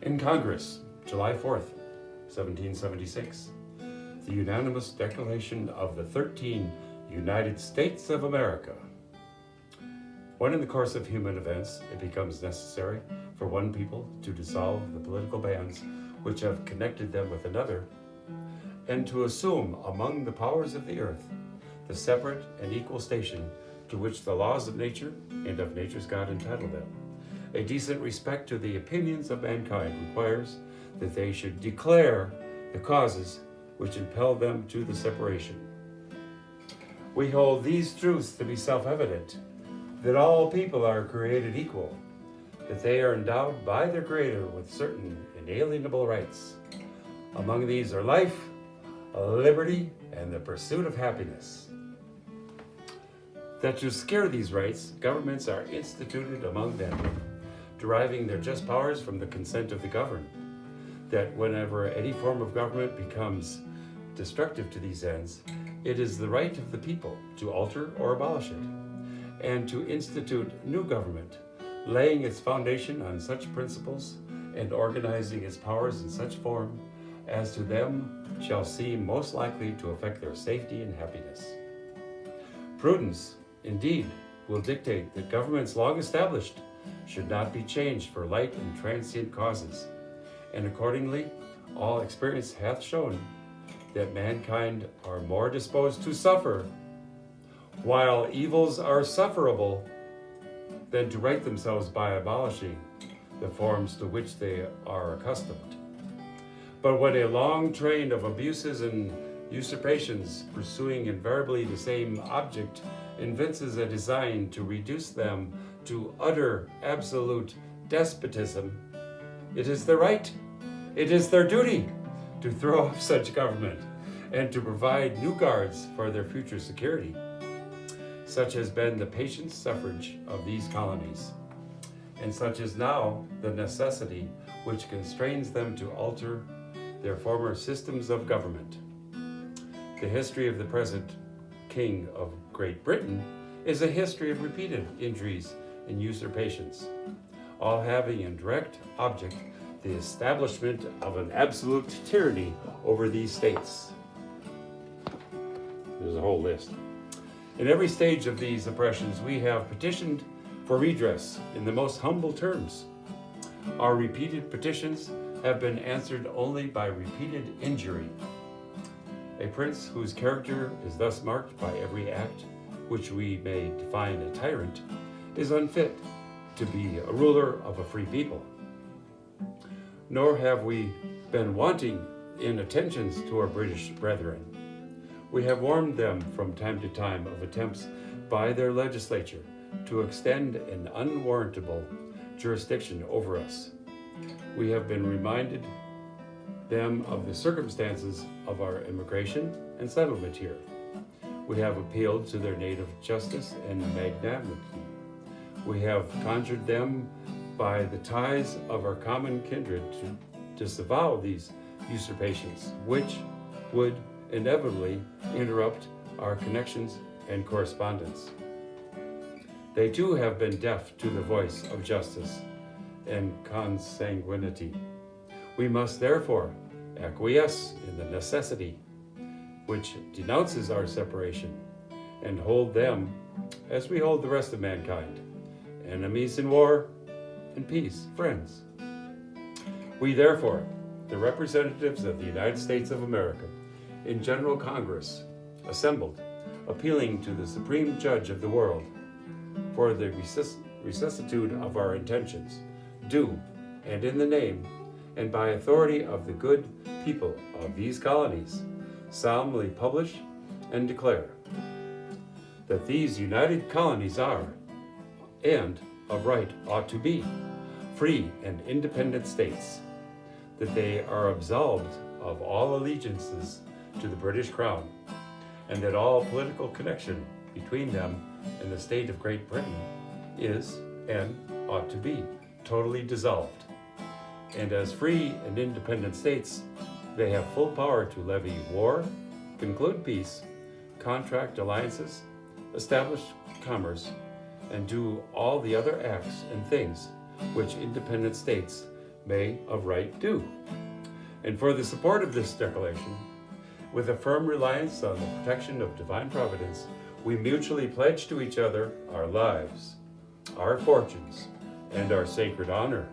In Congress, July 4th, 1776, the unanimous declaration of the 13 United States of America. When in the course of human events it becomes necessary for one people to dissolve the political bands which have connected them with another, and to assume among the powers of the earth the separate and equal station to which the laws of nature and of nature's God entitle them, a decent respect to the opinions of mankind requires that they should declare the causes which impel them to the separation. We hold these truths to be self-evident, that all people are created equal, that they are endowed by their Creator with certain inalienable rights. Among these are life, liberty, and the pursuit of happiness. That to secure these rights, governments are instituted among them, deriving their just powers from the consent of the governed. That whenever any form of government becomes destructive to these ends, it is the right of the people to alter or abolish it, and to institute new government, laying its foundation on such principles and organizing its powers in such form as to them shall seem most likely to affect their safety and happiness. Prudence, indeed, will dictate that governments long established should not be changed for light and transient causes, and accordingly all experience hath shown that mankind are more disposed to suffer, while evils are sufferable, than to right themselves by abolishing the forms to which they are accustomed. But when a long train of abuses and usurpations, pursuing invariably the same object, evinces a design to reduce them to utter, absolute despotism, it is their right, it is their duty to throw off such government and to provide new guards for their future security. Such has been the patient suffrage of these colonies, and such is now the necessity which constrains them to alter their former systems of government. The history of the present King of Great Britain is a history of repeated injuries and usurpations, all having in direct object the establishment of an absolute tyranny over these states. There's a whole list. In every stage of these oppressions, we have petitioned for redress in the most humble terms. Our repeated petitions have been answered only by repeated injury. A prince whose character is thus marked by every act which we may define a tyrant is unfit to be a ruler of a free people. Nor have we been wanting in attentions to our British brethren. We have warned them from time to time of attempts by their legislature to extend an unwarrantable jurisdiction over us. We have been reminded them of the circumstances of our immigration and settlement here. We have appealed to their native justice and magnanimity. We have conjured them by the ties of our common kindred to disavow these usurpations, which would inevitably interrupt our connections and correspondence. They too have been deaf to the voice of justice and consanguinity. We must therefore acquiesce in the necessity which denounces our separation, and hold them as we hold the rest of mankind, enemies in war and peace, friends. We therefore, the representatives of the United States of America, in General Congress, assembled, appealing to the Supreme Judge of the world for the rectitude of our intentions, do, and in the name and by authority of the good people of these colonies, solemnly publish and declare that these united colonies are, and of right ought to be, free and independent states, that they are absolved of all allegiances to the British Crown, and that all political connection between them and the state of Great Britain is, and ought to be, totally dissolved. And as free and independent states, they have full power to levy war, conclude peace, contract alliances, establish commerce, and do all the other acts and things which independent states may of right do. And for the support of this declaration, with a firm reliance on the protection of divine providence, we mutually pledge to each other our lives, our fortunes, and our sacred honor.